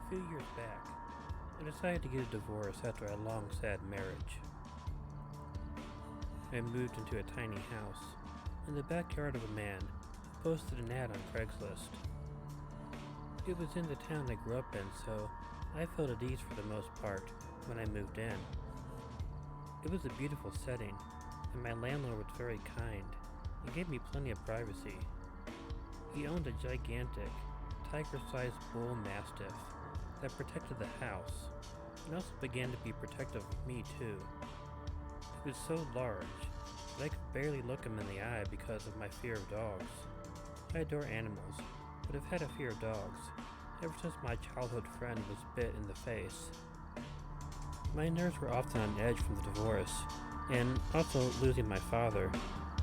A few years back, I decided to get a divorce after a long, sad marriage. I moved into a tiny house in the backyard of a man who posted an ad on Craigslist. It was in the town I grew up in, so I felt at ease for the most part when I moved in. It was a beautiful setting, and my landlord was very kind and gave me plenty of privacy. He owned a gigantic, tiger-sized bull mastiff that protected the house, and also began to be protective of me too. He was so large that I could barely look him in the eye because of my fear of dogs. I adore animals, but have had a fear of dogs ever since my childhood friend was bit in the face. My nerves were often on edge from the divorce, and also losing my father,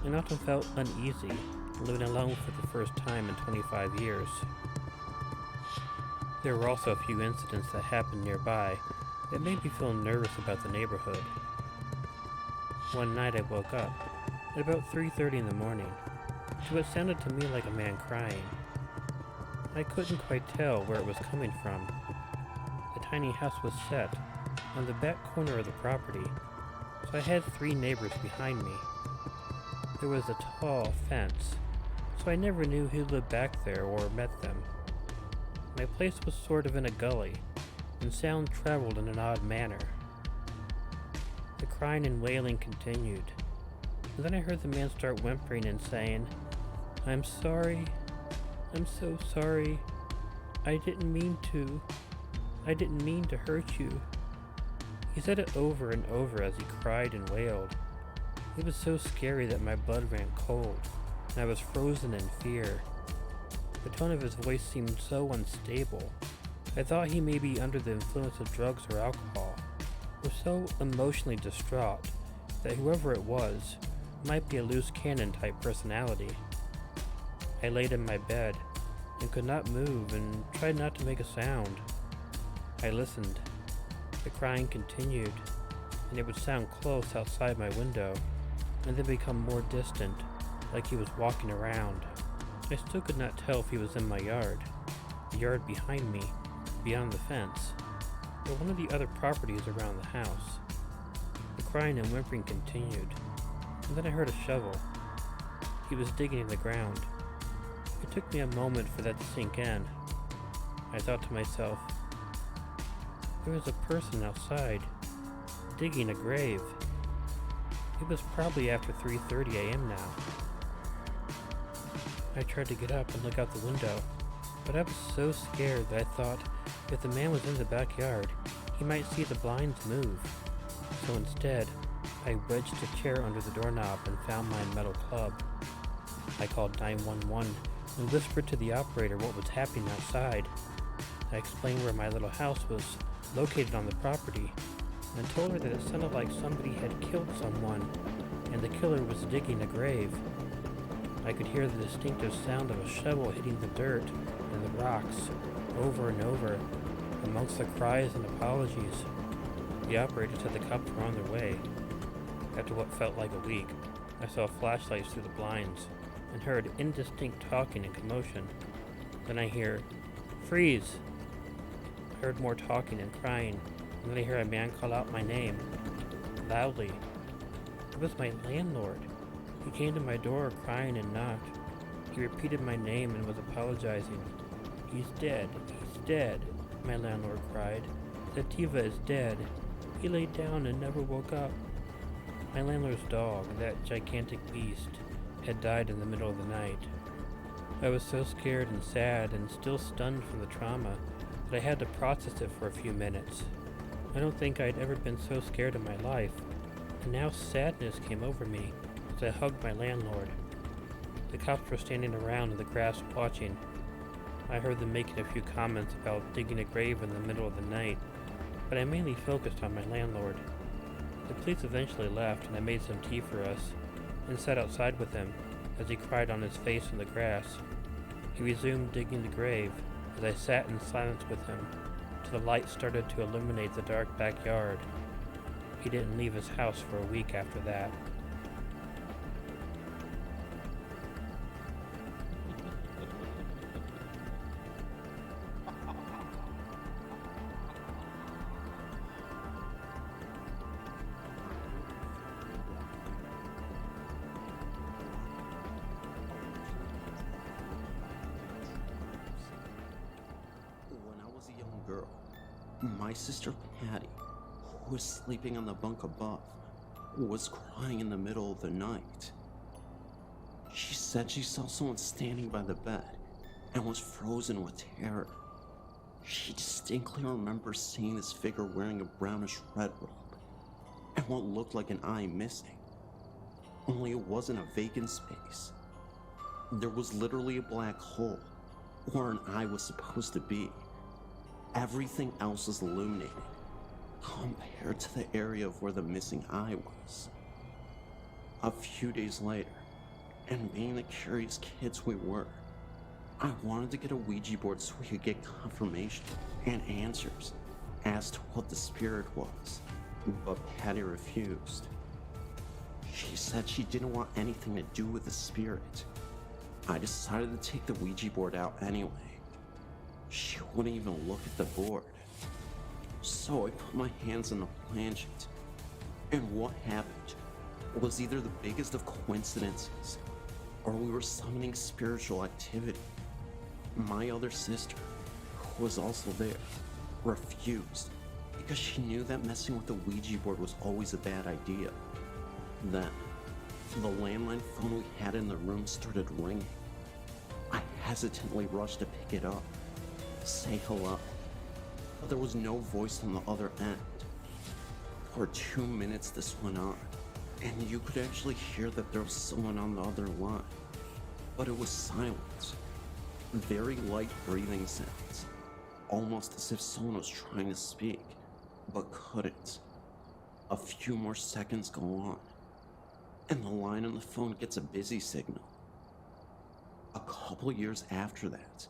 and often felt uneasy living alone for the first time in 25 years. There were also a few incidents that happened nearby that made me feel nervous about the neighborhood. One night I woke up at about 3:30 in the morning to what sounded to me like a man crying. I couldn't quite tell where it was coming from. The tiny house was set on the back corner of the property, so I had 3 neighbors behind me. There was a tall fence, so I never knew who lived back there or met them. My place was sort of in a gully, and sound traveled in an odd manner. The crying and wailing continued, and then I heard the man start whimpering and saying, "I'm sorry. I'm so sorry. I didn't mean to. I didn't mean to hurt you." He said it over and over as he cried and wailed. It was so scary that my blood ran cold, and I was frozen in fear. The tone of his voice seemed so unstable. I thought he may be under the influence of drugs or alcohol, or so emotionally distraught that whoever it was might be a loose cannon type personality. I laid in my bed and could not move and tried not to make a sound. I listened. The crying continued, and it would sound close outside my window, and then become more distant, like he was walking around. I still could not tell if he was in my yard, the yard behind me, beyond the fence, or one of the other properties around the house. The crying and whimpering continued, and then I heard a shovel. He was digging in the ground. It took me a moment for that to sink in. I thought to myself, there was a person outside, digging a grave. It was probably after 3:30 a.m. now. I tried to get up and look out the window, but I was so scared that I thought if the man was in the backyard, he might see the blinds move. So instead, I wedged a chair under the doorknob and found my metal club. I called 911 and whispered to the operator what was happening outside. I explained where my little house was located on the property, and told her that it sounded like somebody had killed someone, and the killer was digging a grave. I could hear the distinctive sound of a shovel hitting the dirt and the rocks over and over, amongst the cries and apologies. The operator said the cops were on their way. After what felt like a week, I saw flashlights through the blinds and heard indistinct talking and commotion. Then I hear, "Freeze!" I heard more talking and crying, and then I hear a man call out my name, loudly. It was my landlord. He came to my door crying and knocked. He repeated my name and was apologizing. "He's dead, he's dead," my landlord cried. "Sativa is dead. He laid down and never woke up." My landlord's dog, that gigantic beast, had died in the middle of the night. I was so scared and sad and still stunned from the trauma that I had to process it for a few minutes. I don't think I'd ever been so scared in my life, and now sadness came over me as I hugged my landlord. The cops were standing around in the grass watching. I heard them making a few comments about digging a grave in the middle of the night, but I mainly focused on my landlord. The police eventually left, and I made some tea for us and sat outside with him as he cried on his face in the grass. He resumed digging the grave as I sat in silence with him till the light started to illuminate the dark backyard. He didn't leave his house for a week after that. My sister Patty, who was sleeping on the bunk above, was crying in the middle of the night. She said she saw someone standing by the bed and was frozen with terror. She distinctly remembers seeing this figure wearing a brownish red robe and what looked like an eye missing, only it wasn't a vacant space. There was literally a black hole where an eye was supposed to be. Everything else was illuminated compared to the area of where the missing eye was. A few days later, and being the curious kids we were, I wanted to get a Ouija board so we could get confirmation and answers as to what the spirit was, but Patty refused. She said she didn't want anything to do with the spirit. I decided to take the Ouija board out anyway. She wouldn't even look at the board. So I put my hands on the planchet, and what happened was either the biggest of coincidences, or we were summoning spiritual activity. My other sister, who was also there, refused because she knew that messing with the Ouija board was always a bad idea. Then, the landline phone we had in the room started ringing. I hesitantly rushed to pick it up, say hello, but there was no voice on the other end. For 2 minutes this went on, and you could actually hear that there was someone on the other line, but it was silent. Very light breathing sounds, almost as if someone was trying to speak, but couldn't. A few more seconds go on, and the line on the phone gets a busy signal. A couple years after that,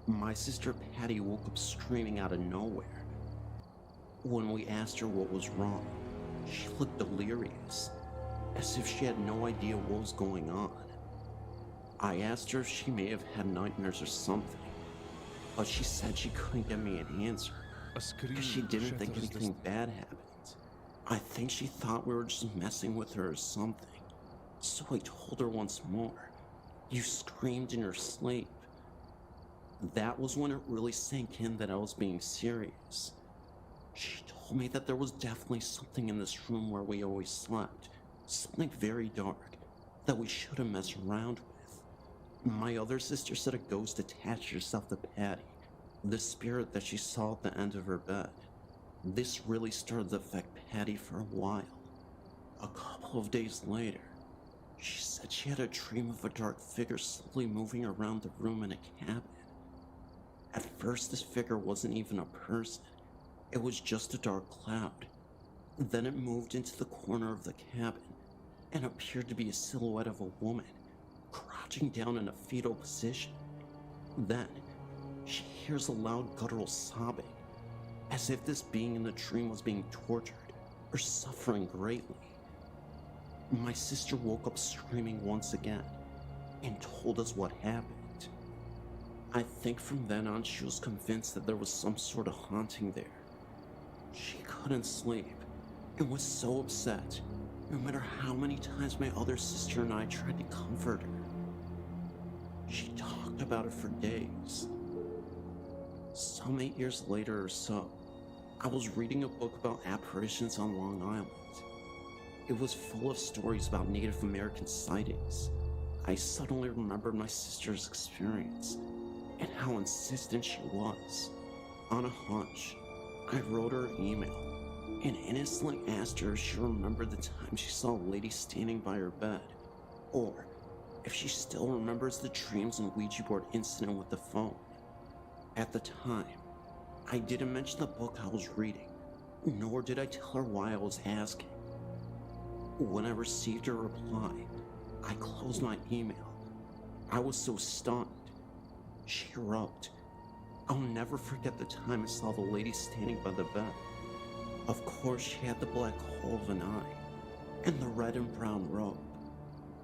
my sister Patty woke up screaming out of nowhere. When we asked her what was wrong, she looked delirious, as if she had no idea what was going on. I asked her if she may have had nightmares or something, but she said she couldn't give me an answer, because she didn't think anything bad happened. I think she thought we were just messing with her or something. So I told her once more, "You screamed in your sleep." That was when it really sank in that I was being serious. She told me that there was definitely something in this room where we always slept, something very dark that we shouldn't mess around with. My other sister said a ghost attached herself to Patty, the spirit that she saw at the end of her bed. This really started to affect Patty for a while. A couple of days later, she said she had a dream of a dark figure slowly moving around the room in a cabin. At first, this figure wasn't even a person. It was just a dark cloud. Then it moved into the corner of the cabin and appeared to be a silhouette of a woman, crouching down in a fetal position. Then, she hears a loud guttural sobbing, as if this being in the dream was being tortured or suffering greatly. My sister woke up screaming once again and told us what happened. I think from then on she was convinced that there was some sort of haunting there. She couldn't sleep and was so upset, no matter how many times my other sister and I tried to comfort her. She talked about it for days. Some 8 years later or so, I was reading a book about apparitions on Long Island. It was full of stories about Native American sightings. I suddenly remembered my sister's experience and how insistent she was. On a hunch, I wrote her an email and innocently asked her if she remembered the time she saw a lady standing by her bed, or if she still remembers the dreams and Ouija board incident with the phone. At the time, I didn't mention the book I was reading, nor did I tell her why I was asking. When I received her reply, I closed my email. I was so stunned. She wrote, "I'll never forget the time I saw the lady standing by the bed. Of course, she had the black hole of an eye and the red and brown robe,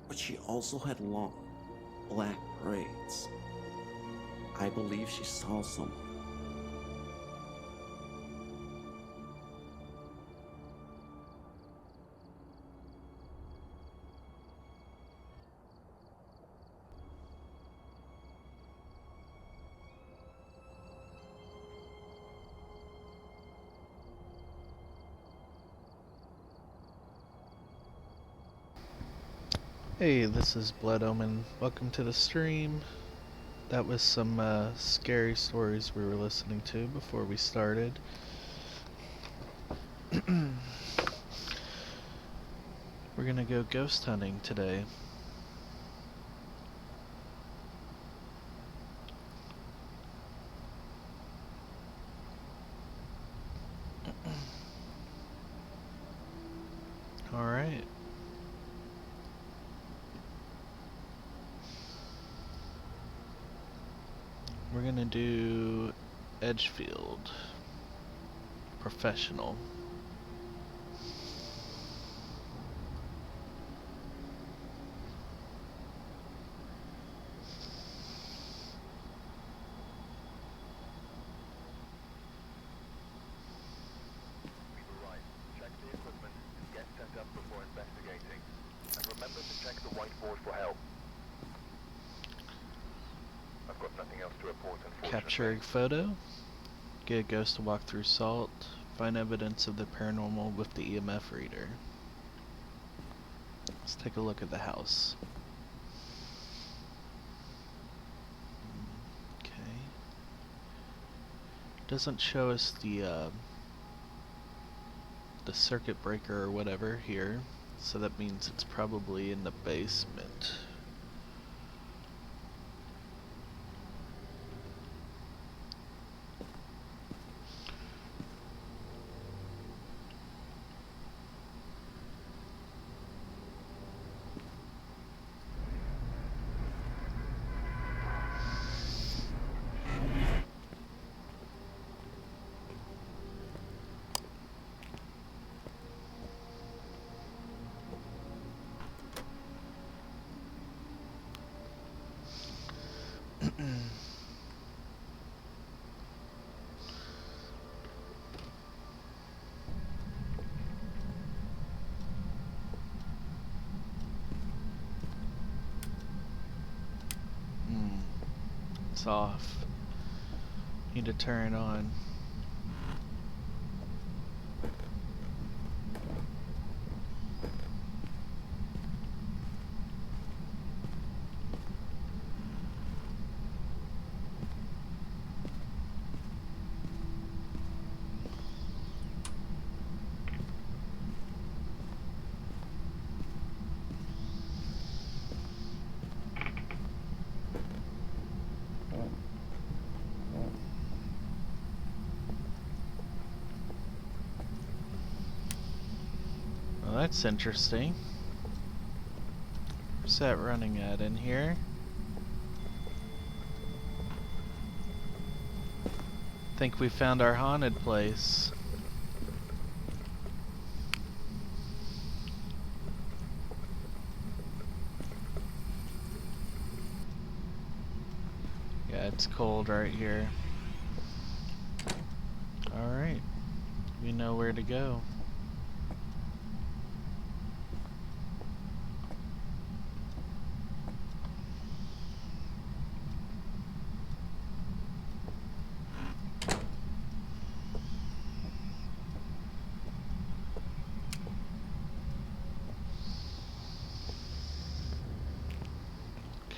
but she also had long, black braids. I believe she saw someone." Hey, this is Blood0men. Welcome to the stream. That was some scary stories we were listening to before we started. We're gonna go ghost hunting today. Alright. We're gonna do Edgefield. Professional. Check the equipment, get set up before investigating. And remember to check the whiteboard for help. I've got nothing else to report, unfortunately. Capture a photo. Get a ghost to walk through salt. Find evidence of the paranormal with the EMF reader. Let's take a look at the house. Okay. Doesn't show us the circuit breaker or whatever here, so that means it's probably in the basement. It's off. Need to turn it on. Well, that's interesting. What's that running at in here? Think we found our haunted place. Yeah, it's cold right here. Alright. We know where to go.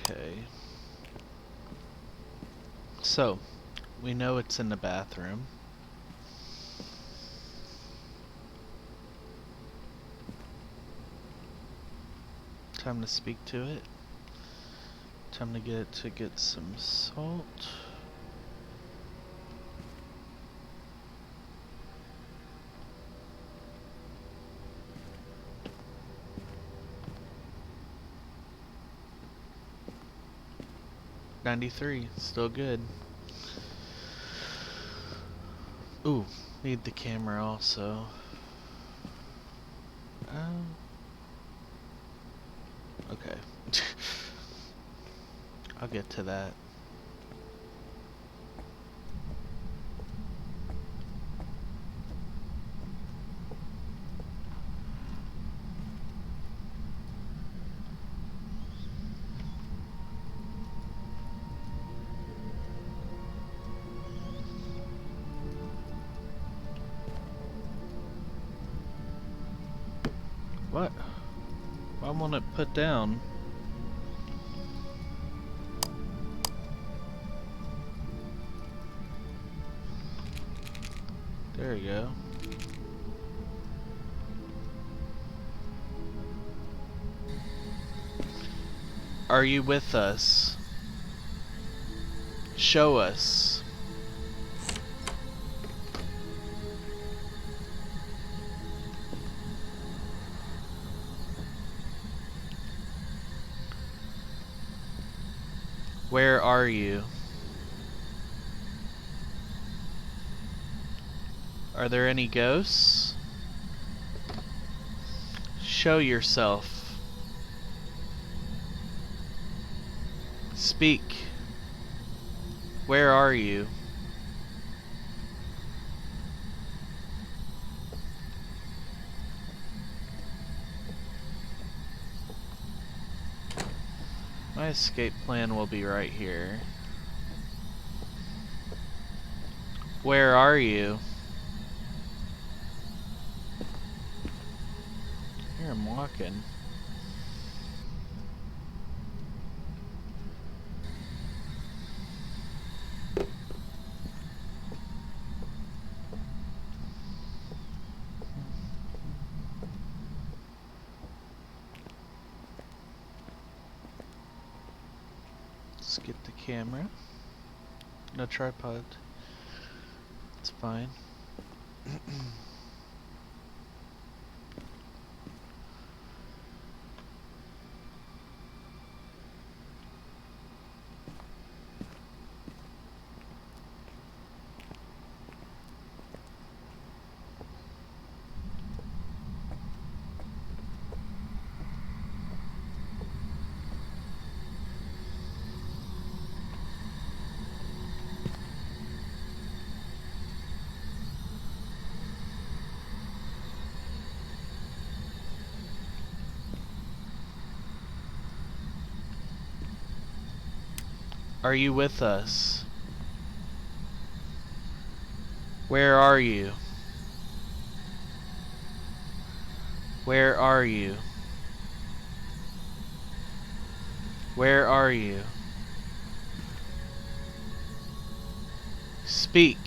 Okay. So, we know it's in the bathroom. Time to speak to it. Time to get some salt. $93, still good. Ooh, need the camera also. Okay. I'll get to that. What? Why won't it put down? There we go. Are you with us? Show us. Where are you? Are there any ghosts? Show yourself. Speak. Where are you? My escape plan will be right here. Where are you? Here I'm walking. Let's get the camera. No tripod. It's fine. Are you with us? Where are you? Where are you? Where are you? Speak.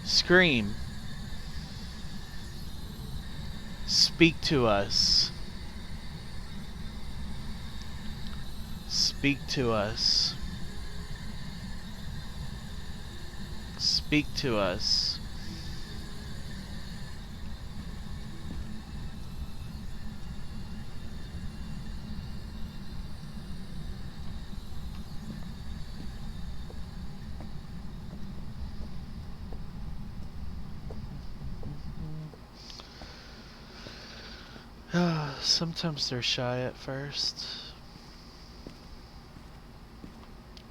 Scream. Speak to us. Speak to us. Speak to us. Sometimes they're shy at first.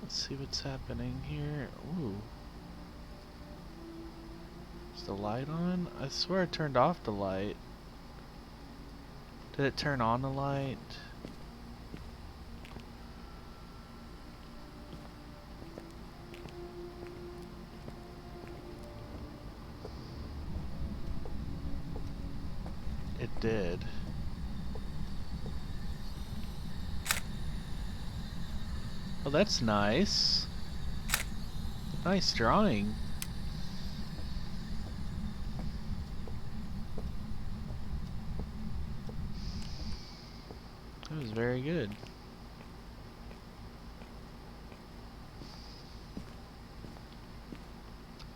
Let's see what's happening here. Ooh. Is the light on? I swear I turned off the light. Did it turn on the light? It did. Oh, that's nice. Nice drawing. That was very good.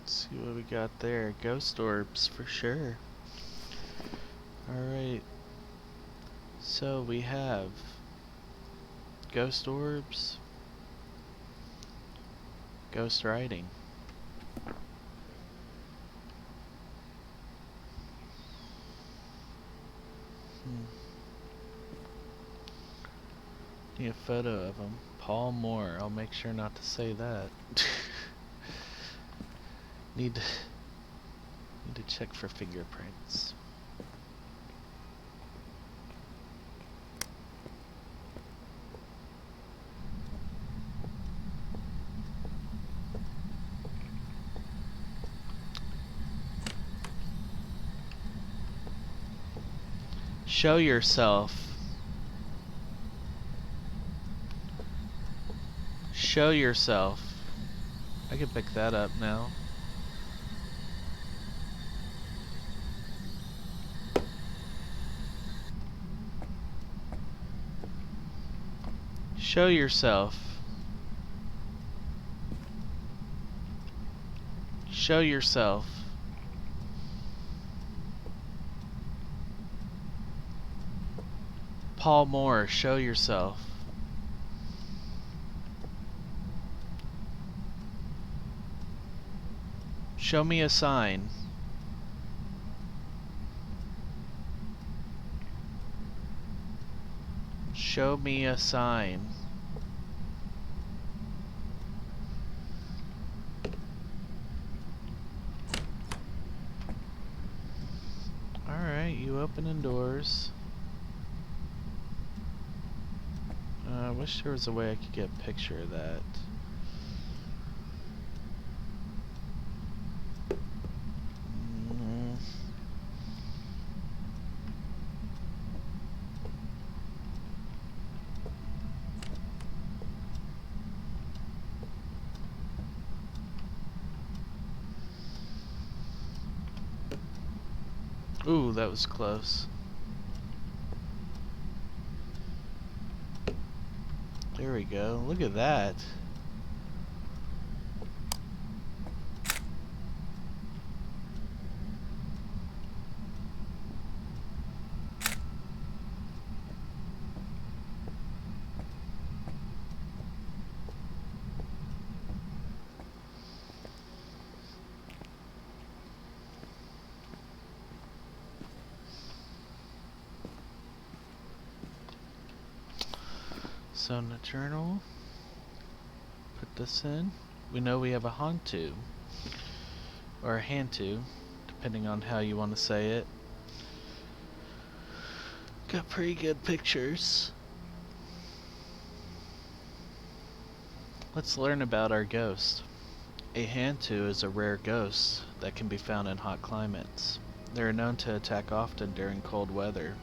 Let's see what we got there. Ghost orbs for sure. Alright. So we have ghost orbs. Ghost writing. Need a photo of him. Paul Moore. I'll make sure not to say that. Need to check for fingerprints. Show yourself. Show yourself. I can pick that up now. Show yourself. Show yourself. Paul Moore, show yourself. Show me a sign. Show me a sign. Alright, you opening doors. I wish there was a way I could get a picture of that. Ooh, that was close. There we go. Look at that. So Nocturnal, put this in. We know we have a Hantu, or a Hantu, depending on how you want to say it. Got pretty good pictures. Let's learn about our ghost. A Hantu is a rare ghost that can be found in hot climates. They are known to attack often during cold weather.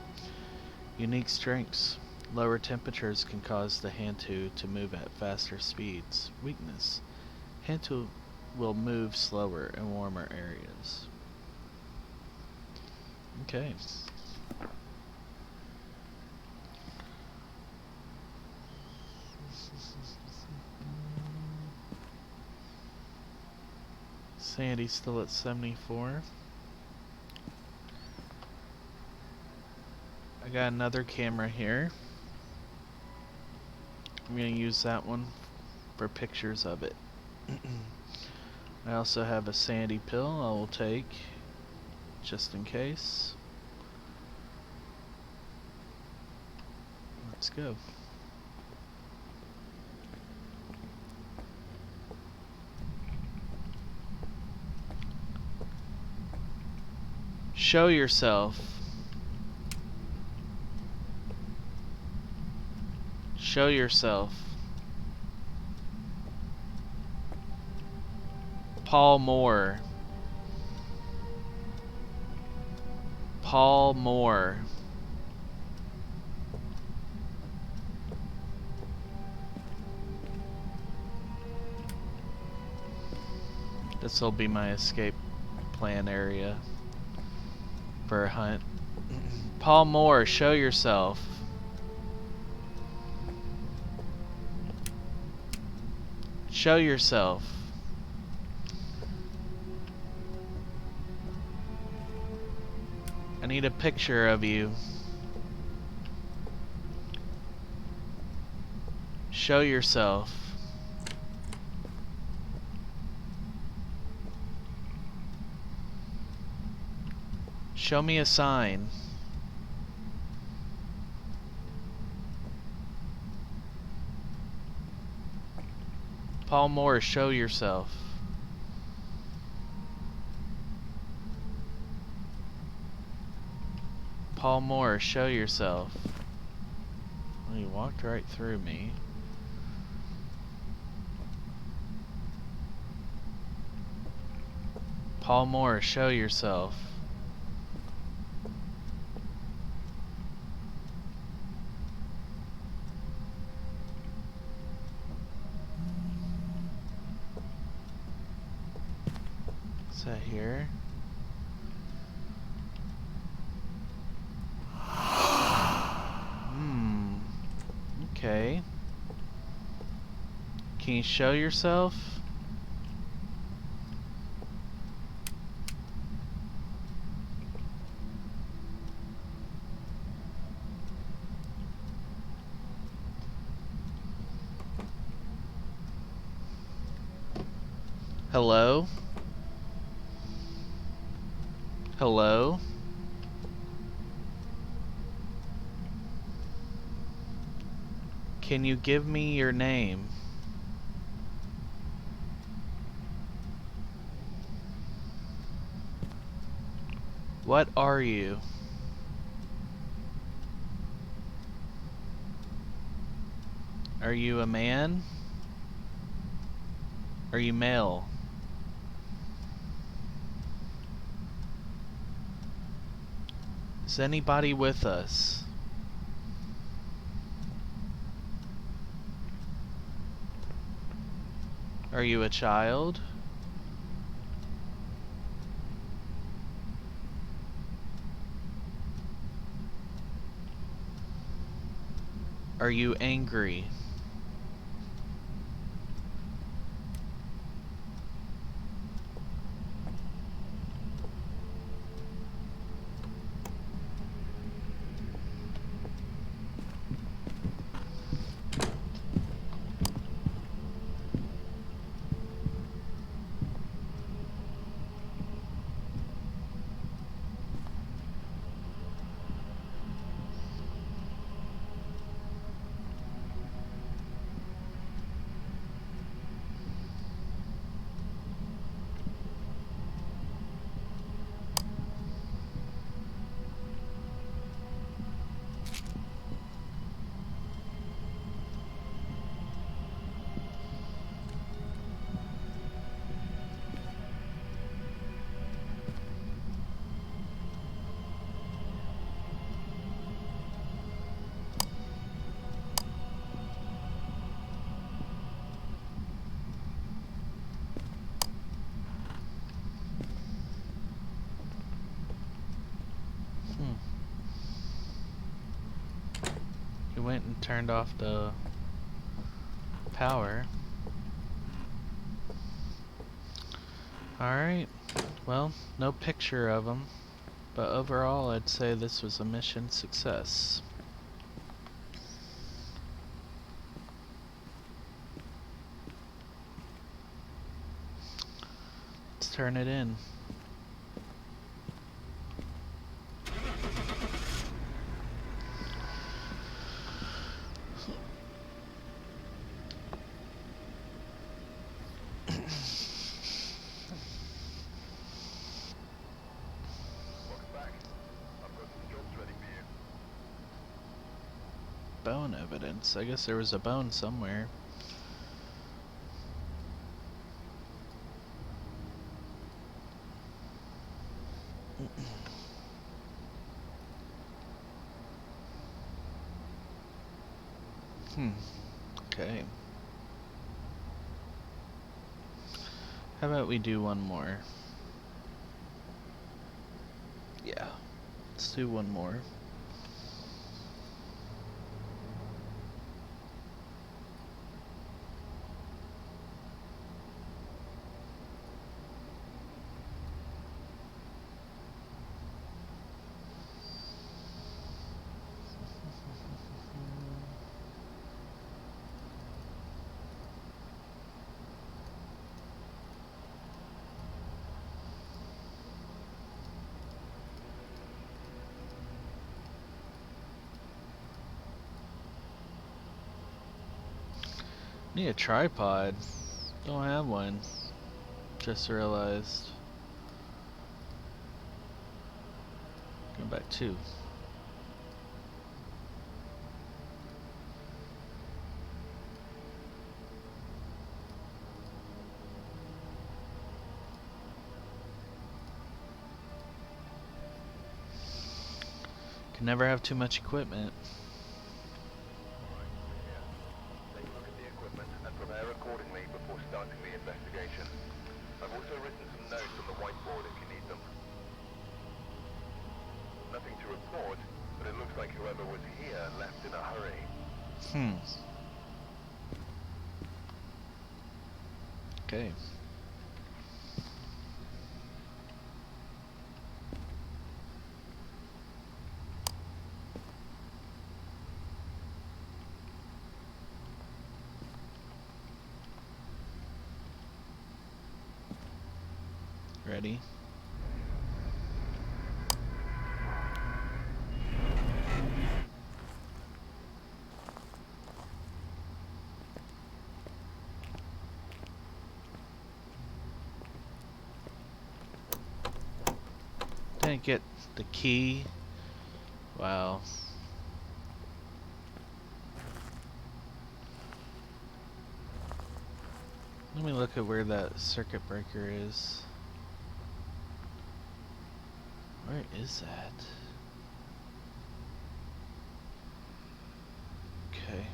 Unique strengths. Lower temperatures can cause the Hantu to move at faster speeds. Weakness. Hantu will move slower in warmer areas. Okay. Sandy's still at 74. I got another camera here. I'm going to use that one for pictures of it. I also have a Sandy pill I will take just in case. Let's go. Show yourself. Show yourself. Paul Moore. Paul Moore. This will be my escape plan area for a hunt. Paul Moore, show yourself. Show yourself. I need a picture of you. Show yourself. Show me a sign. Paul Moore, show yourself. Paul Moore, show yourself. Well, you walked right through me. Paul Moore, show yourself. Is that here? Okay. Can you show yourself? Hello? Hello? Can you give me your name? What are you? Are you a man? Are you male? Is anybody with us? Are you a child? Are you angry? You went and turned off the power. Alright, well, no picture of him, but overall I'd say this was a mission success. Let's turn it in. Welcome back. I've got some jobs ready for you. Bone evidence. I guess there was a bone somewhere. Okay. How about we do one more? Yeah. Let's do one more. Need a tripod. Don't have one. Just realized. Go back 2. Can never have too much equipment. Alright, we're here. Take a look at the equipment and prepare accordingly before starting the investigation. I've also written some notes on the whiteboard if you need them. Nothing to report, but it looks like whoever was here left in a hurry. Okay. Ready? Didn't get the key. Wow. Let me look at where that circuit breaker is. Where is that? Okay.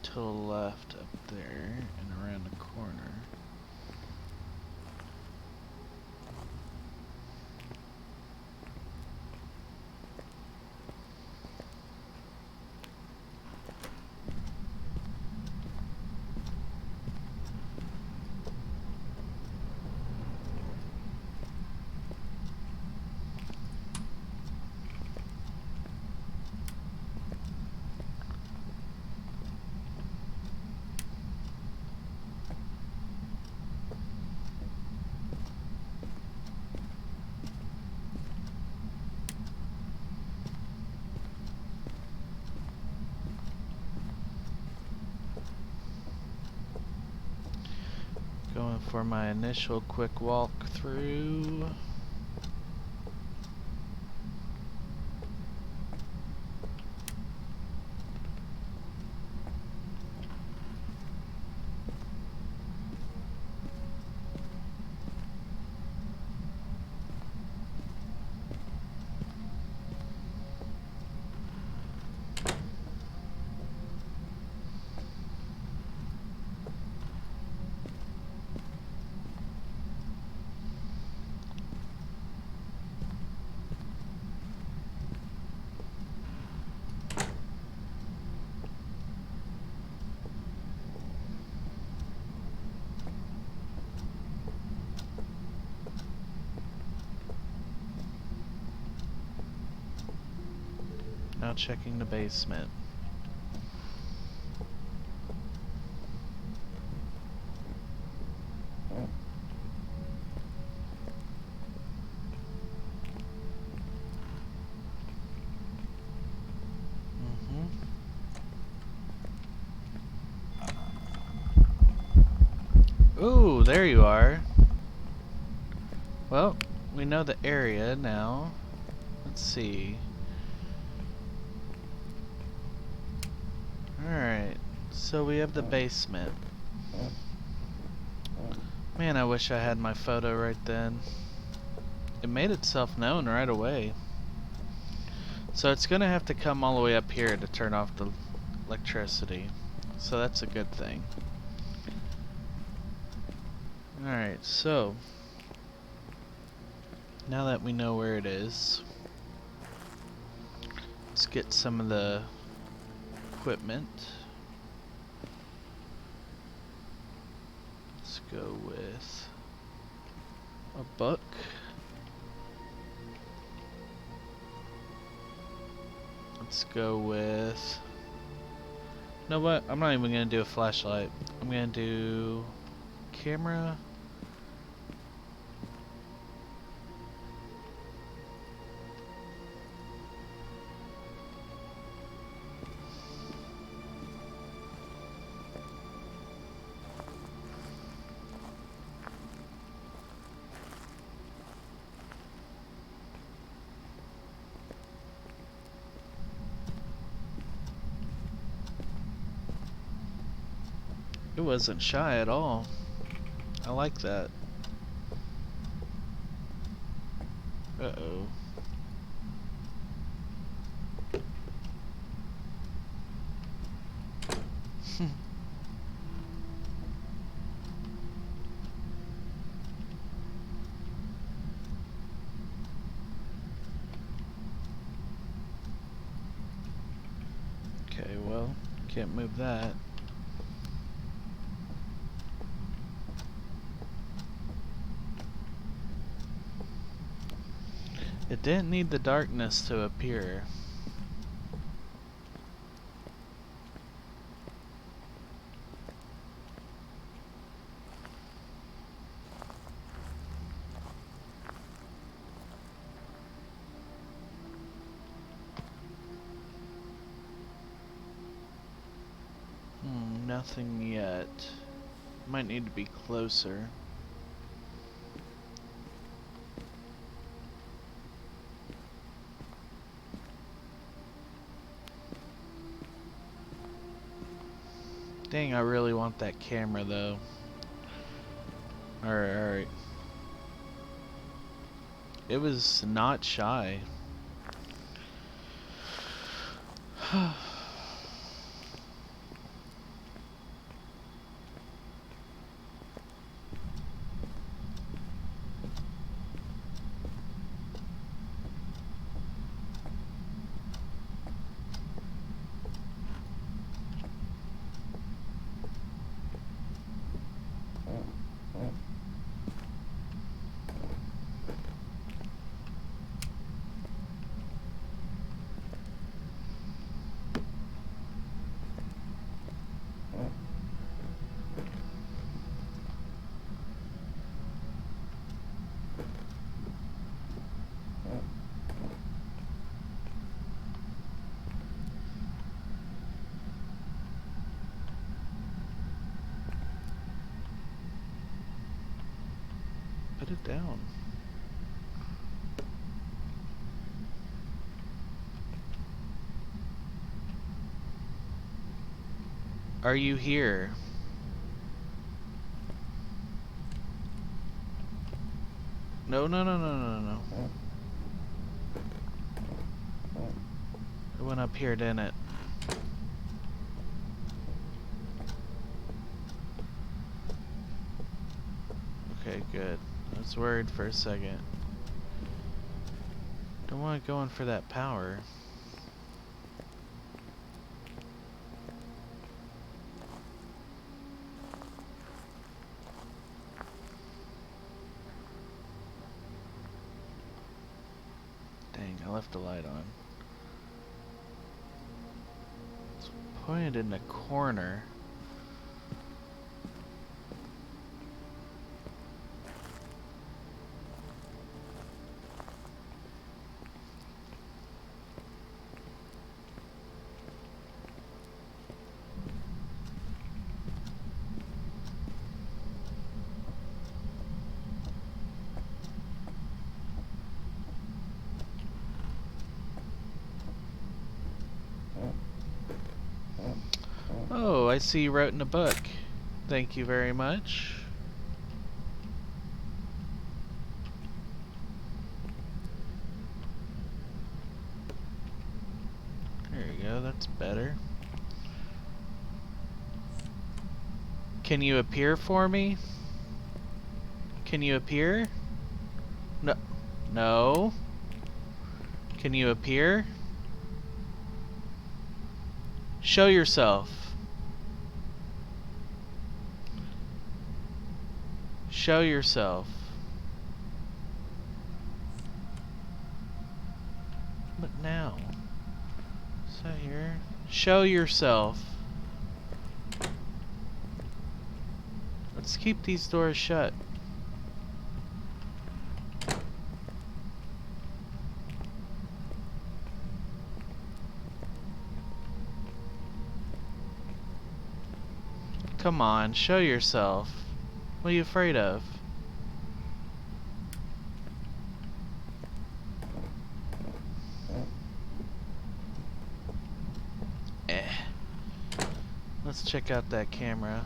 To the left up there and around the corner. Going for my initial quick walk through. Now checking the basement. Ooh, there you are. Well, we know the area now. Let's see. Alright, so we have the basement. Man, I wish I had my photo right then. It made itself known right away. So it's gonna have to come all the way up here to turn off the electricity. So that's a good thing. Alright, so now that we know where it is, let's get some of the equipment. Let's go with a book. Let's go with... You know what? I'm not even gonna do a flashlight. I'm gonna do camera. It wasn't shy at all. I like that. Uh-oh. Can't move that. It didn't need the darkness to appear. Nothing yet. Might need to be closer. Dang, I really want that camera though. Alright, alright. It was not shy. Put it down. Are you here? No, no, no, no, no, no. It went up here, didn't it? Okay, good. I was worried for a second. Don't want to go in for that power. Dang, I left the light on. It's pointed in the corner. Oh, I see you wrote in a book. Thank you very much. There you go, that's better. Can you appear for me? Can you appear? No. No. Can you appear? Show yourself. Show yourself. But now. Is that here? Show yourself. Let's keep these doors shut. Come on, show yourself. What are you afraid of? Let's check out that camera.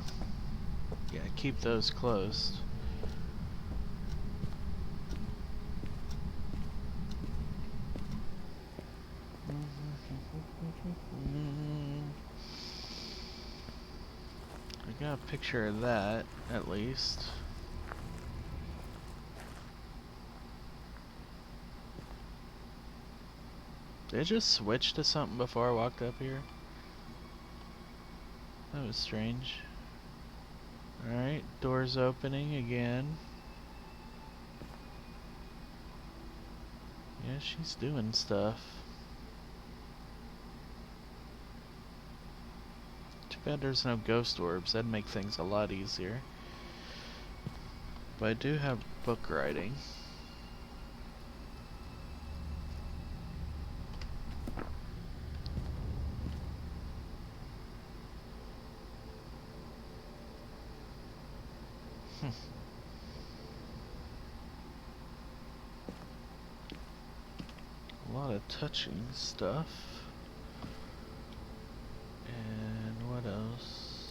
Yeah, keep those closed. I got a picture of that, at least. Did it just switch to something before I walked up here? That was strange. Alright, doors opening again. Yeah, she's doing stuff. Too bad there's no ghost orbs. That'd make things a lot easier. But I do have book writing. A lot of touching stuff. And what else?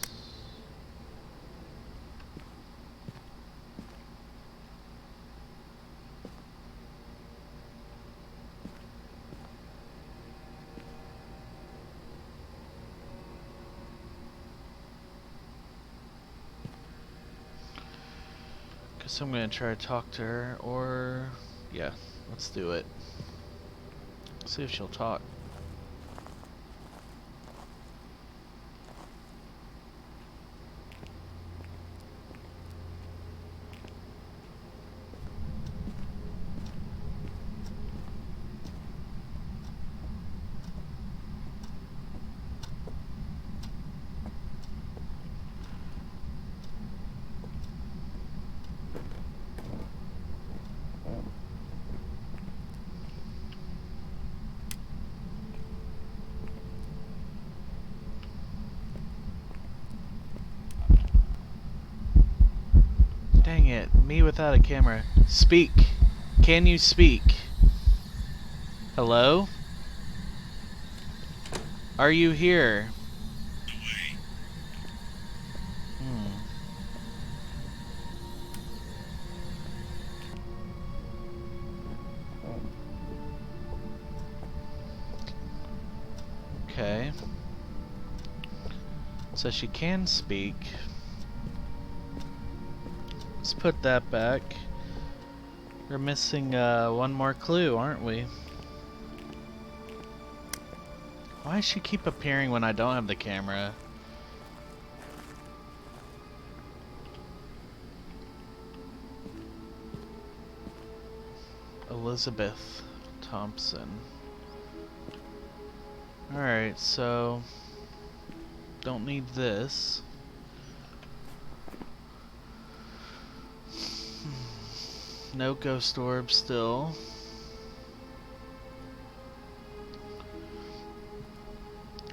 Guess I'm gonna try to talk to her, or yeah, let's do it. See if she'll talk. Dang it, me without a camera. Speak. Can you speak? Hello? Are you here? Okay. So she can speak. Let's put that back. We're missing one more clue, aren't we? Why does she keep appearing when I don't have the camera? Elizabeth Thompson. Alright, so don't need this. No ghost orb still.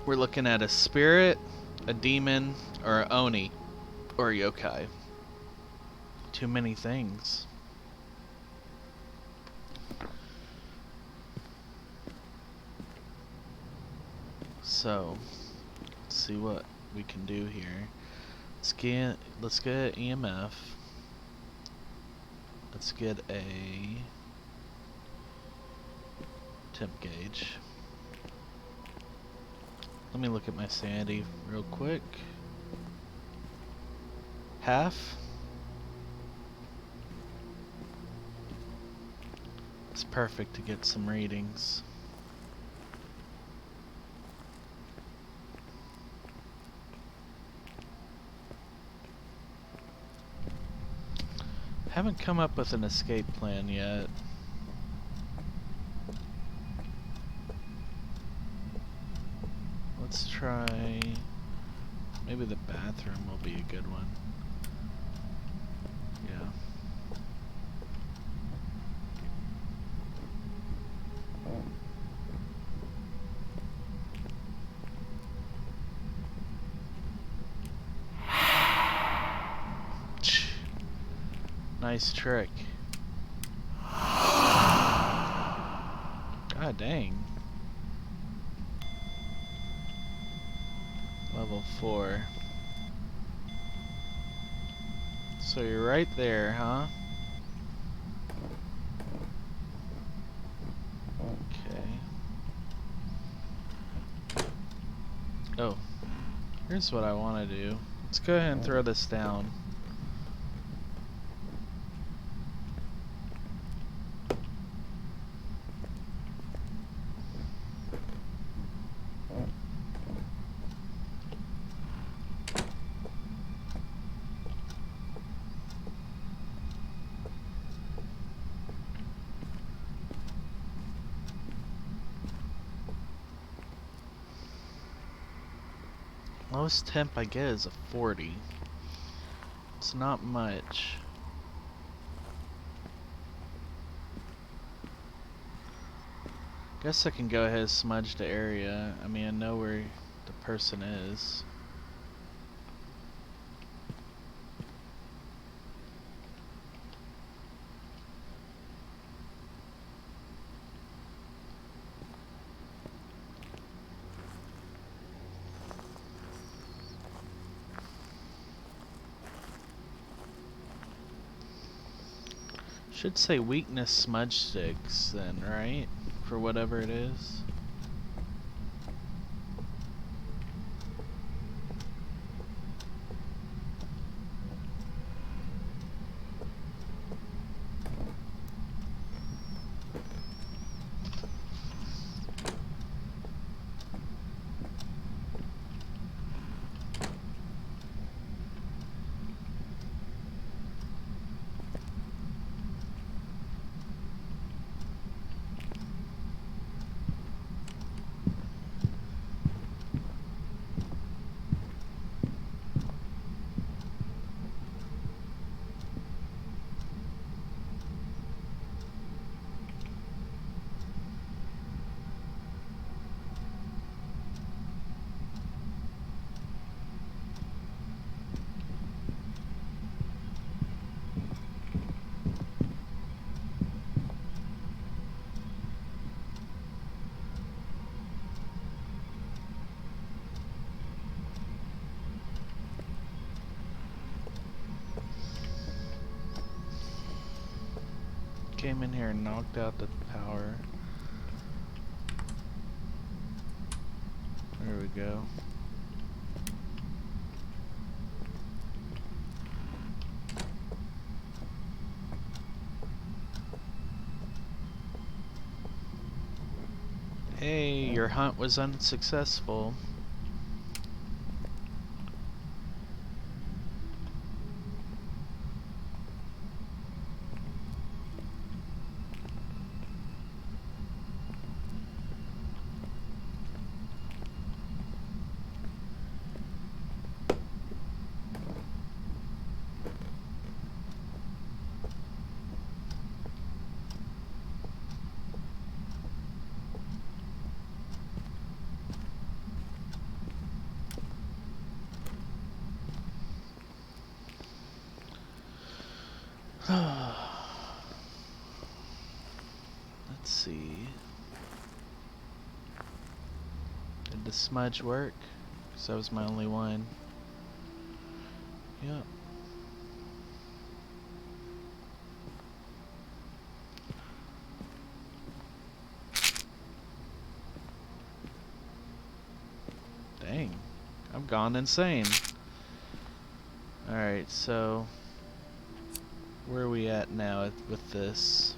We're looking at a spirit, a demon, or a oni, or a yokai. Too many things. So, let's see what we can do here. Let's get EMF. Let's get a temp gauge. Let me look at my sanity real quick. Half. It's perfect to get some readings. Haven't come up with an escape plan yet. Let's try... maybe the bathroom will be a good one. Yeah. Nice trick. God dang. Level 4. So you're right there, huh? Okay. Oh. Here's what I want to do. Let's go ahead and throw this down. Lowest temp I get is a 40. It's not much. Guess I can go ahead and smudge the area. I mean, I know where the person is. Should say weakness smudge sticks then, right? For whatever it is. Came in here and knocked out the power. There we go. Hey, your hunt was unsuccessful. Let's see. Did the smudge work? Because that was my only one. Yep. Dang. I've gone insane. Alright, so where are we at now with this?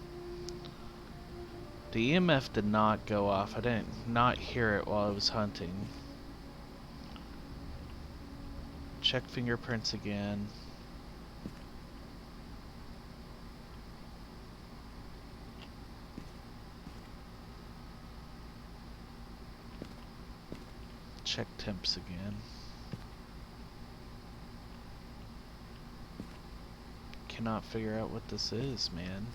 The EMF did not go off. I didn't not hear it while I was hunting. Check fingerprints again. Check temps again. Cannot figure out what this is, man.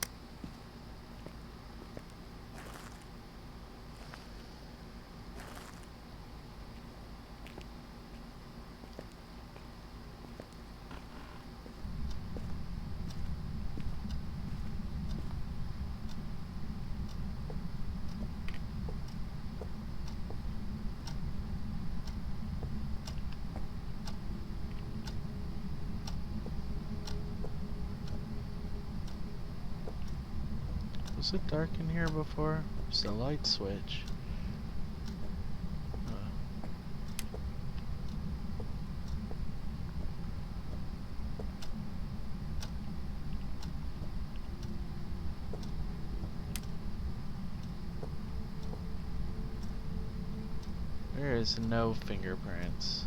Was it dark in here before? There's a light switch. There is no fingerprints.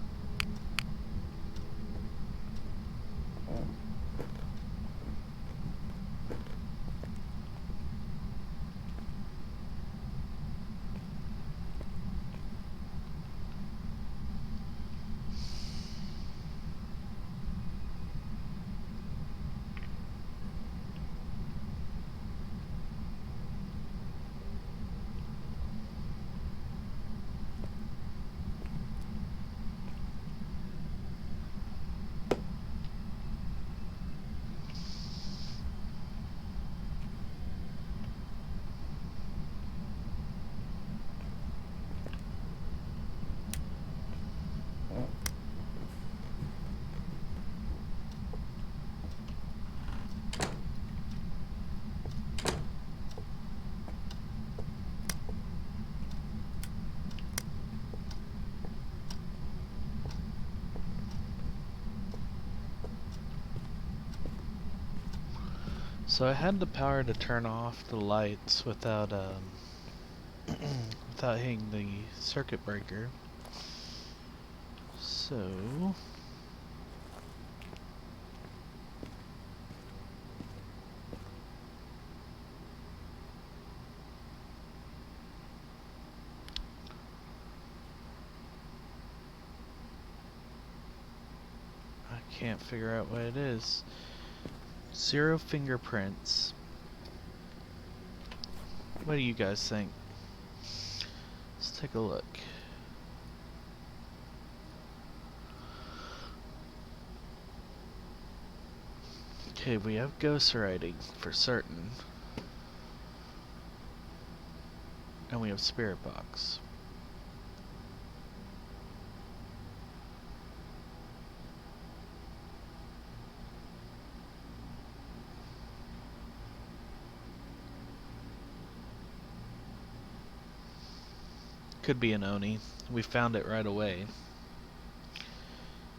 So I had the power to turn off the lights without without hitting the circuit breaker. So I can't figure out what it is. 0 fingerprints. What do you guys think? Let's take a look. Okay, we have ghost writing for certain. And we have spirit box. Could be an Oni. We found it right away.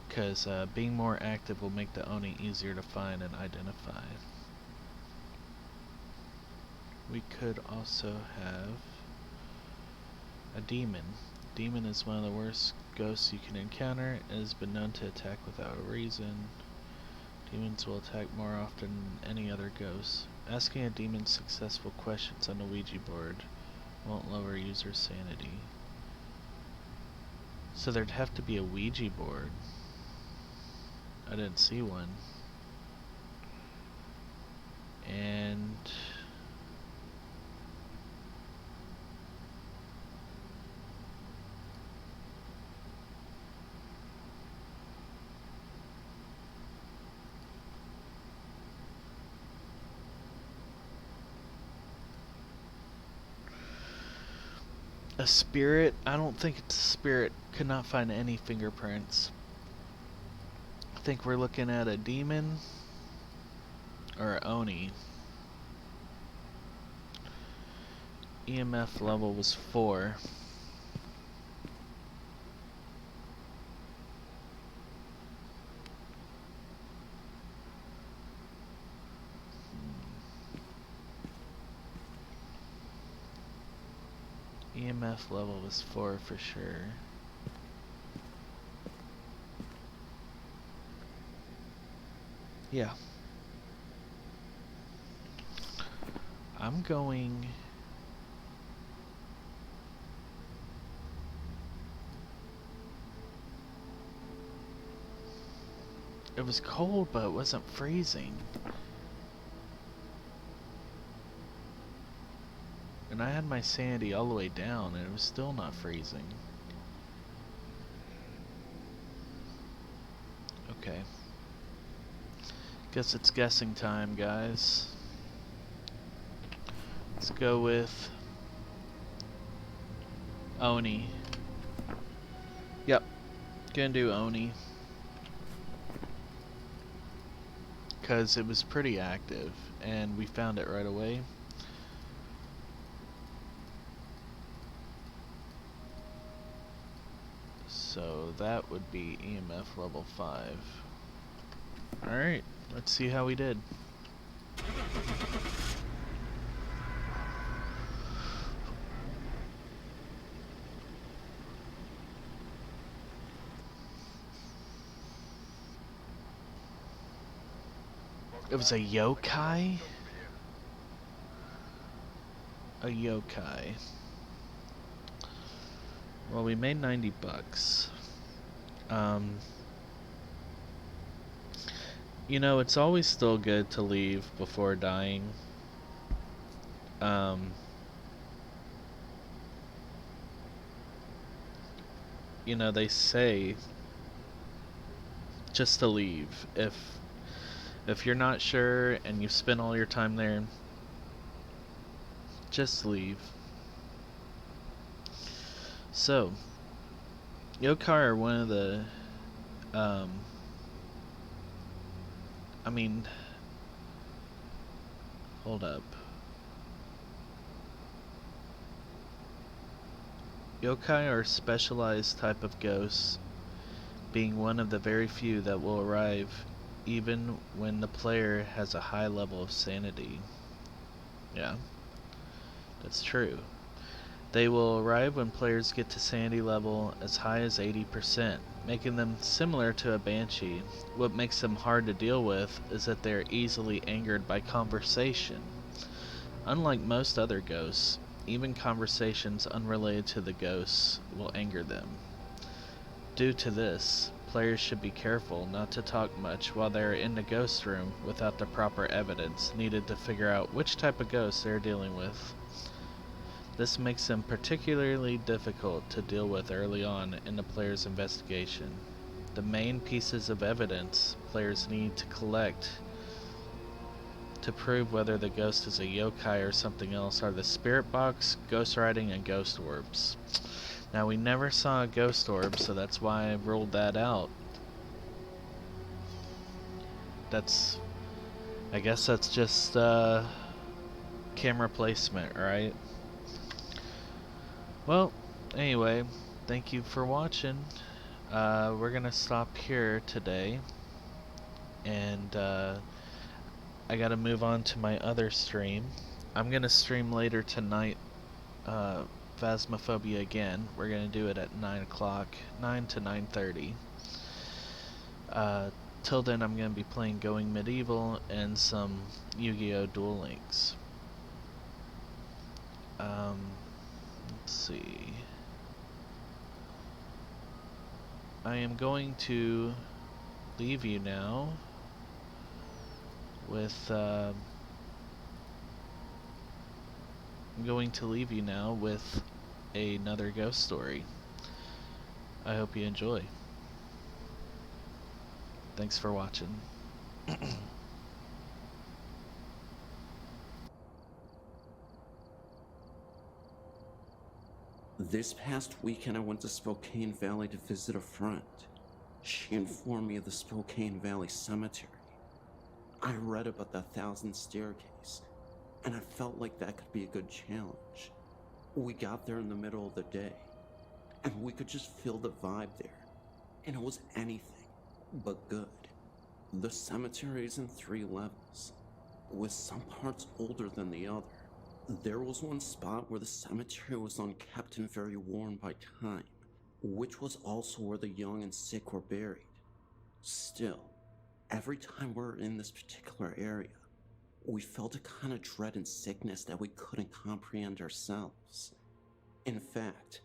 Because being more active will make the Oni easier to find and identify. We could also have a demon. Demon is one of the worst ghosts you can encounter. It has been known to attack without a reason. Demons will attack more often than any other ghost. Asking a demon successful questions on a Ouija board won't lower user sanity. So there'd have to be a Ouija board. I didn't see one. And a spirit? I don't think it's a spirit. Could not find any fingerprints. I think we're looking at a demon or an Oni. EMF level was 4. EMF level was 4 for sure. Yeah. I'm going... It was cold, but it wasn't freezing. And I had my sanity all the way down, and it was still not freezing. Okay. Guess it's guessing time, guys. Let's go with Oni. Yep. Gonna do Oni. Because it was pretty active, and we found it right away. So that would be EMF level 5. Alright, let's see how we did. It was a yokai? A yokai. Well, we made 90 bucks. You know, it's always still good to leave before dying. You know, they say just to leave. If you're not sure and you've spent all your time there, just leave. So, yokai are one of the, I mean, hold up. Yokai are a specialized type of ghosts, being one of the very few that will arrive even when the player has a high level of sanity. Yeah, that's true. They will arrive when players get to sanity level as high as 80%, making them similar to a banshee. What makes them hard to deal with is that they are easily angered by conversation. Unlike most other ghosts, even conversations unrelated to the ghosts will anger them. Due to this, players should be careful not to talk much while they are in the ghost room without the proper evidence needed to figure out which type of ghost they are dealing with. This makes them particularly difficult to deal with early on in the player's investigation. The main pieces of evidence players need to collect to prove whether the ghost is a yokai or something else are the spirit box, ghost writing, and ghost orbs. Now, we never saw a ghost orb, so that's why I ruled that out. I guess that's just camera placement, right? Well, anyway, thank you for watching. We're gonna stop here today, and I gotta move on to my other stream. I'm gonna stream later tonight, Phasmophobia again. We're gonna do it at 9 o'clock, 9 to 9:30. Till then, I'm gonna be playing Going Medieval and some Yu-Gi-Oh! Duel Links. Let's see. I am going to leave you now with another ghost story. I hope you enjoy. Thanks for watching. This past weekend, I went to Spokane Valley to visit a friend. She informed me of the Spokane Valley Cemetery. I read about the 1,000 staircase, and I felt like that could be a good challenge. We got there in the middle of the day, and we could just feel the vibe there, and it was anything but good. The cemetery is in 3 levels, with some parts older than the other. There was one spot where the cemetery was unkept and very worn by time, which was also where the young and sick were buried. Still, every time we were in this particular area, we felt a kind of dread and sickness that we couldn't comprehend ourselves. In fact,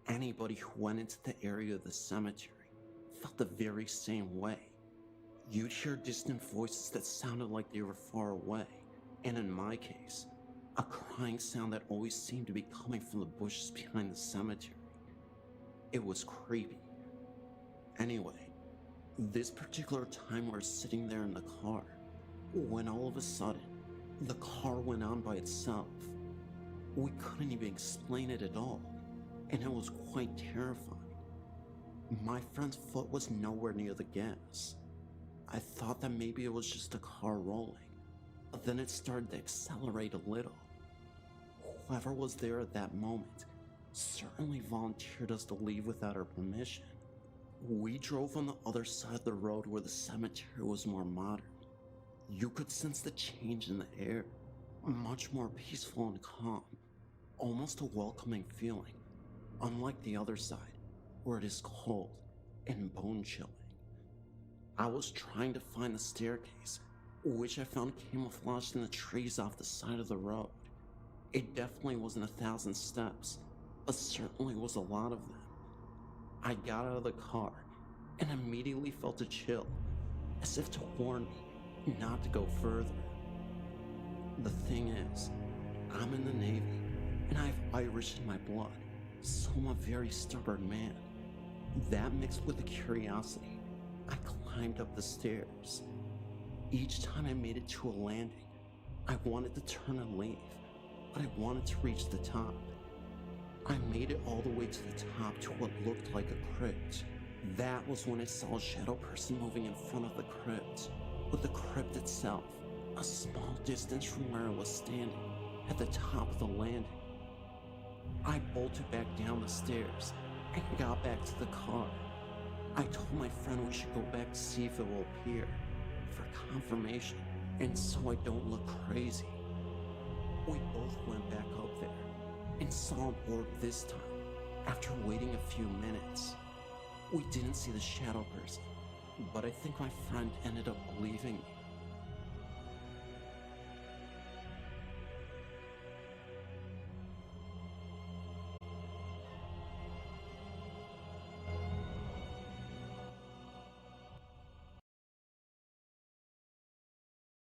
anybody who went into the area of the cemetery felt the very same way. You'd hear distant voices that sounded like they were far away, and in my case, a crying sound that always seemed to be coming from the bushes behind the cemetery. It was creepy. Anyway, this particular time we were sitting there in the car, when all of a sudden, the car went on by itself. We couldn't even explain it at all, and it was quite terrifying. My friend's foot was nowhere near the gas. I thought that maybe it was just a car rolling, but then it started to accelerate a little. Whoever was there at that moment certainly volunteered us to leave without our permission. We drove on the other side of the road where the cemetery was more modern. You could sense the change in the air, much more peaceful and calm, almost a welcoming feeling, unlike the other side, where it is cold and bone-chilling. I was trying to find the staircase, which I found camouflaged in the trees off the side of the road. It definitely wasn't 1,000 steps, but certainly was a lot of them. I got out of the car and immediately felt a chill, as if to warn me not to go further. The thing is, I'm in the Navy, and I have Irish in my blood, so I'm a very stubborn man. That mixed with the curiosity, I climbed up the stairs. Each time I made it to a landing, I wanted to turn and leave, but I wanted to reach the top. I made it all the way to the top to what looked like a crypt. That was when I saw a shadow person moving in front of the crypt, with the crypt itself a small distance from where I was standing, at the top of the landing. I bolted back down the stairs and got back to the car. I told my friend we should go back to see if it will appear, for confirmation, and so I don't look crazy. We both went back up there and saw an orb this time. After waiting a few minutes, we didn't see the shadow person, but I think my friend ended up believing me.